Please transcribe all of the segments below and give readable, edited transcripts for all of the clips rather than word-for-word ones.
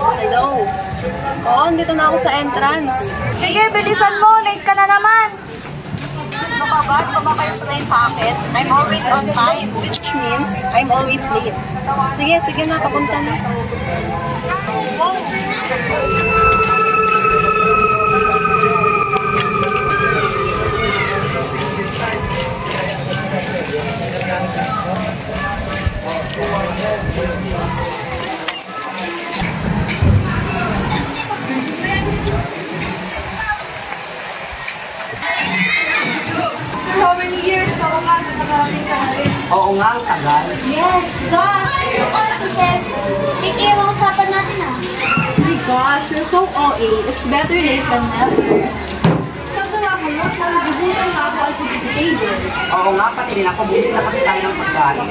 Hello. Oo, dito na ako sa entrance. Sige, bilisan mo. Late ka na naman. Ano ka ba? Di ba kayo sanay sa akin? I'm always on time. Which means, I'm always late. Sige na. Papunta na. How many years sa wakas nakarating ka na rin? Oo nga, ang tagal. Yes, gosh! Kasi says, i-air ang usapan natin ah. Oh my gosh, you're so OA. It's better late than never. Kagawa ko yun, naligugutan na ako at table. Oo nga, pati din ako. Bumili na kasi tayo ng pagkain.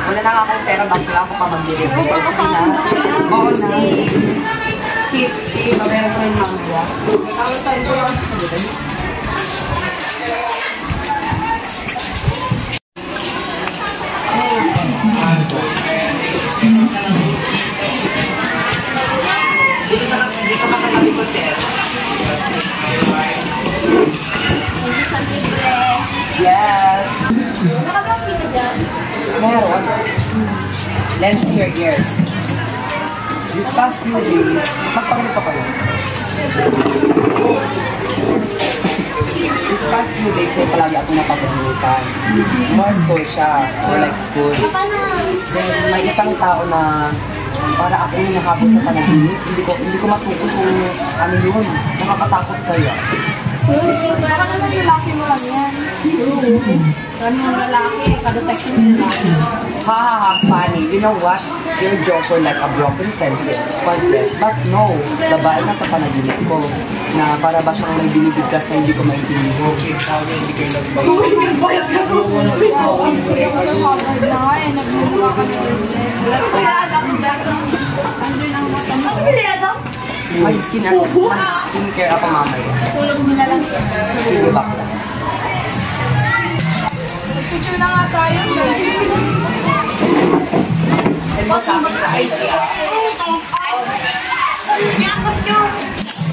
Wala na nga akong pera, bakit lang ako pa mag-deliver. Oo, kasama na. Oo na. 50, mameron ko yung mamaya. Tawag tayo ko lang. Dito ka sa tabi ko, sir. Yes! Nakabangki ka dyan? Meron. Lend me your ears. This past few days, magpagalit pa kayo. This past few days, may palagi ako napapagulutan. More school siya, or like school. Then, may isang tao na para ako yung nakabot sa panaginip. Hindi ko matuto kung ano yun. Nakakatakot kaya. Baka naman yung laki mo lang yan. Kami mga lalaki, kada section ng lalaki. Ha, funny. You know what? Your joke were like a broken pencil. Pointless. But no, babae na sa panaginip ko. Na para ba siyang may binibigkas na hindi ko maintindihan. Okay, tawag hindi kayo nagbayad. Nagbayad na ko. Ang habag na nga eh, nagmumula ka ng Mag-skincare ako mamaya. Tulog mo na lang. Sige, bakla. Nag-picture na nga tayo. Send mo sa akin sa idea.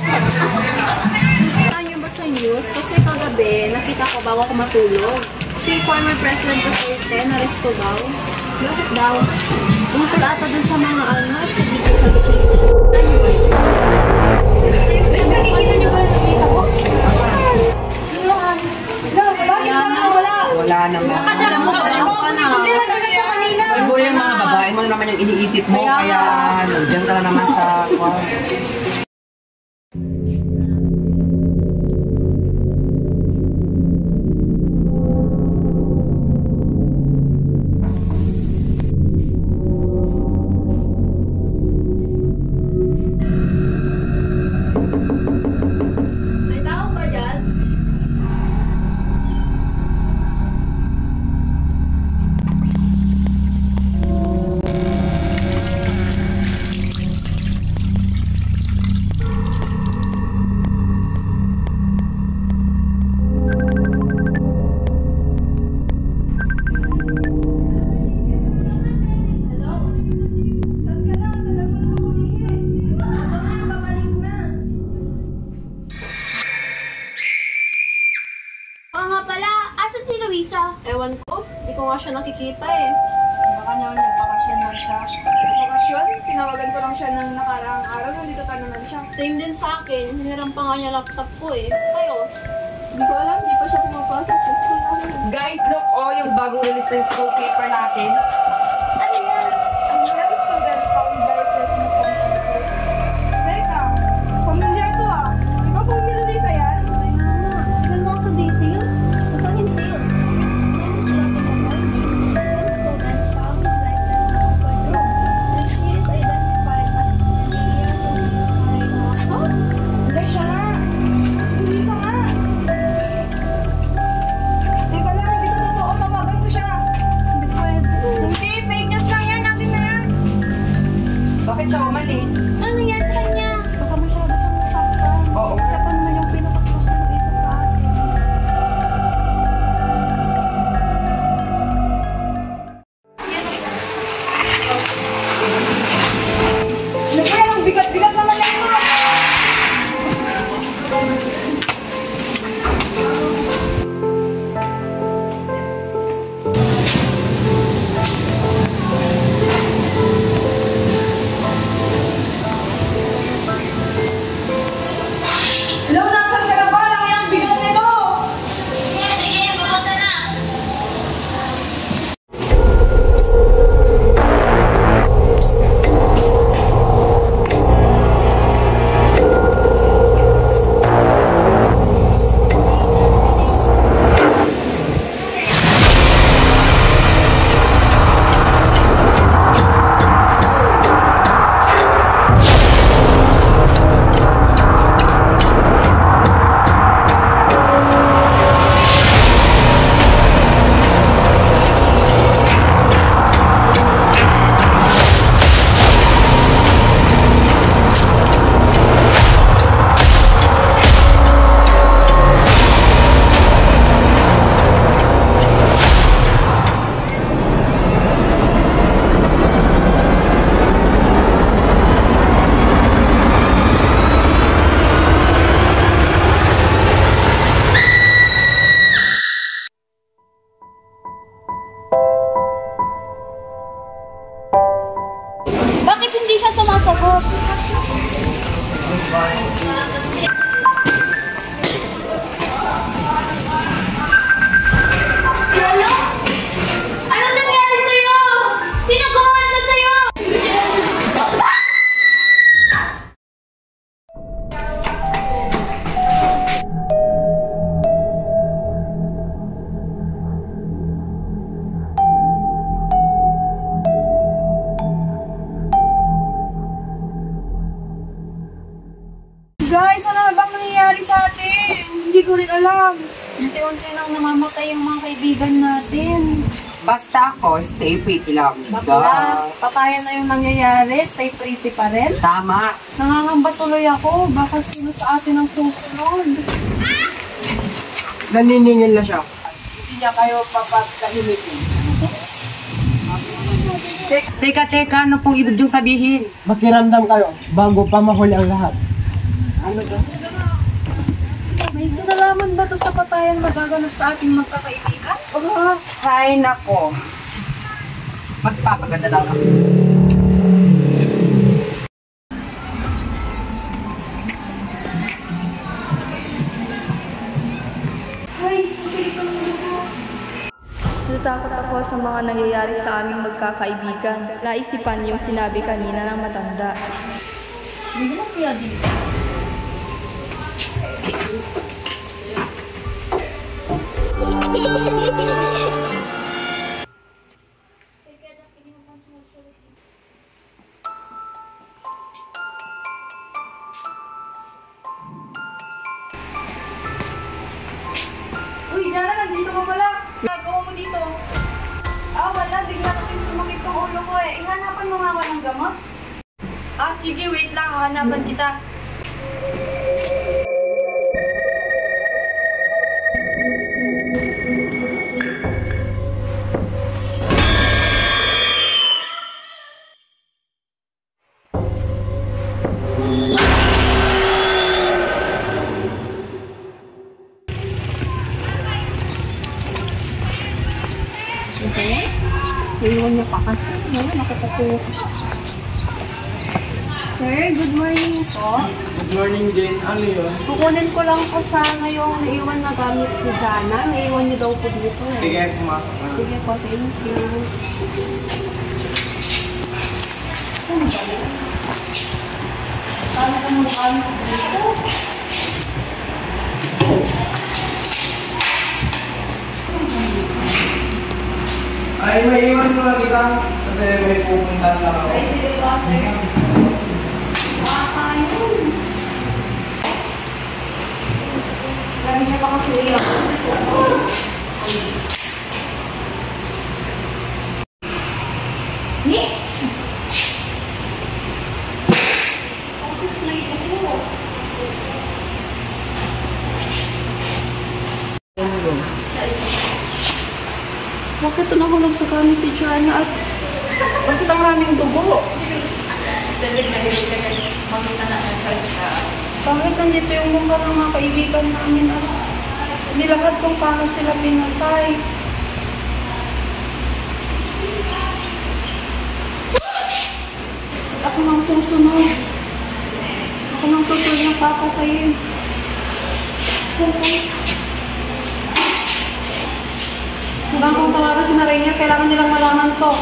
Nakita niyo ba sa news? Kasi kagabi, nakita ko bago ako matulog. Si former President Duterte, na-resto daw. Bakit daw? Tungkol ata dun sa mga ano, sa Wala naman. Siguro yung mga babae mo naman yung iniisip mo, kaya nandiyan ka na naman sa May tao ba dyan? Ewan ko, di ko nga siya nakikita eh. Baka naman nagbakasyon lang siya. Bakasyon? Tinawagan ko lang siya ng nakaraang araw, nandito pa naman siya. Same din sa akin, hiniram pa nga niya laptop ko eh. Kayo? Hindi ko alam, hindi pa siya pumapasok sa school. Guys, look, yung bagong release ng school paper natin. Ano yan? Ang sarap student found by President Computer. Teka, familiar to ah. Di ba phone nila Lisa yan? Kaya nga, tignan mo sa details. Basta yung details. Stem student found lifeless in open room. And he is identified as Emilio Luis Reynoso. Hindi siya nga. Si Lisa nga. Teka lang, hindi ko totoo. Tawagan ko siya. Hindi pwede. Hindi, fake news lang yan. Bakit hindi siya sumasagot? Lolo? Ano nangyari sa'yo? Sino gumawa na sa'yo? Guys, ano na bang nangyayari sa atin? Hindi ko rin alam. Unti-unti nang namamatay yung mga kaibigan natin. Basta ako, stay pretty lang. Bakla, patayan na yung nangyayari, stay pretty pa rin. Tama. Nangangamba tuloy ako, baka sino sa atin ang susunod. Naniningil na siya. Hindi niya kayo papatahimikin. Teka, ano pong ibig yung sabihin? Makiramdam kayo bago pa mahuli ang lahat. Ano ba? May kinalaman ba to sa patayan magaganap sa ating magkakaibigan? Hay nako. Magpapaganda lang ako. Natatakot ako sa mga nangyayari sa aming magkakaibigan. Naisipan yung sinabi kanina ng matanda. Hindi naman kaya dito. Uy, Jana, nandito ka pala. Nagawa mo dito. Wala. Bigla kasing sumakit ang ulo ko eh. Ihanapan mo nga ako ng gamot. Sige. Wait lang. Hahanapan kita. Iwan niyo pa kasi. Ngayon, nakatapo. Sir, good morning po. Good morning din. Ano yun? Kukunin ko lang po sana yung naiwan na gamit ni Dana. Naiwan niyo daw po dito. Sige, pumasok na. Sige po, thank you. Saan ba yun? Paano ka mong gamit dito? Ay, may iwan mo lang kita. Kasi may pupunta lang ako. Ay, sige po, sir. Yun. Marami na pa kasi iyak. Ni? Bakit ito nahulog sa gamit ni Joanna at bakit ang maraming dugo? Bakit nandito yung mukha ng mga kaibigan namin at nilakad kung paano sila pinatay? Ako nang susunod. Ako nang susunod ng papatayin. Saan kayo? Hanggang kung talaga si Narinya, kailangan nilang malaman to.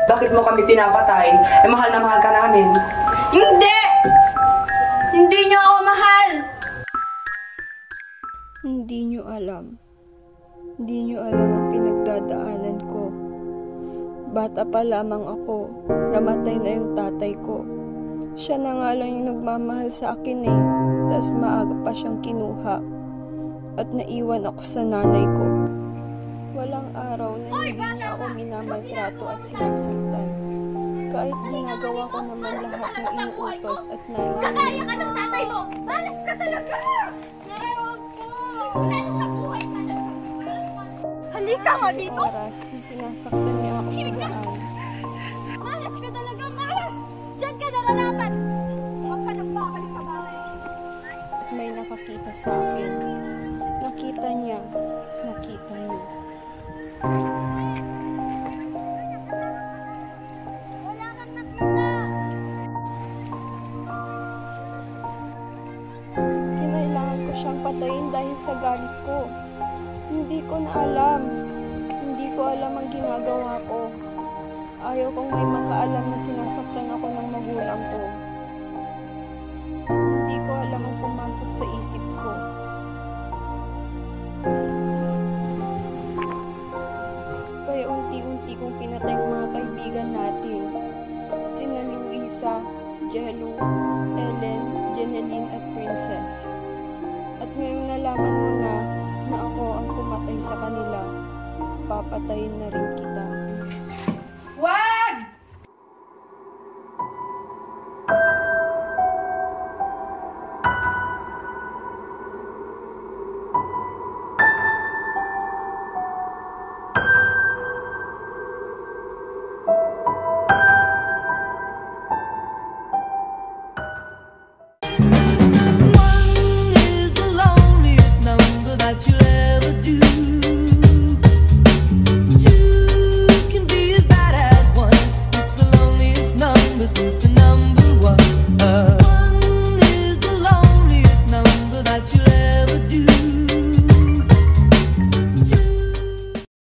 Bakit mo kami pinapatay? Eh, mahal na mahal ka namin. Hindi! Hindi niyo ako mahal! Hindi nyo alam. Hindi nyo alam ang pinagdadaanan ko. Bata pa lamang ako, namatay na yung tatay ko. Siya na nga lang yung nagmamahal sa akin eh. Tas maaga pa siyang kinuha. At naiwan ako sa nanay ko. Walang araw na hindi niya ako minamaltrato at sinasaktan. Kahit ginagawa ko naman lahat ng inuutos at nais niya. Kaya ka ng tatay mo! Malas ka talaga! Meron po! Meron na buhay ka na! Halika nga May dito! oras na sinasaktan niya ako sa daan. Malas ka talaga! Malas! Diyan ka naranapan! Huwag ka nang babalik sa bahay! At may nakakita sa akin. Nakita niya. Nakita niya. Wala kang nakita! Kinailangan ko siyang patayin dahil sa galit ko. Hindi ko na alam. Hindi ko alam ang ginagawa ko. Ayaw kong may makaalam na sinasaktan ako ng magulang ko. Hindi ko alam ang pumasok sa isip ko. Kaya unti-unti kong pinatay ang mga kaibigan natin. Sina Luisa, Jello, Ellen, Jeneline at Princess. At ngayong nalaman mo na ako ang pumatay sa kanila, papatayin na rin kita.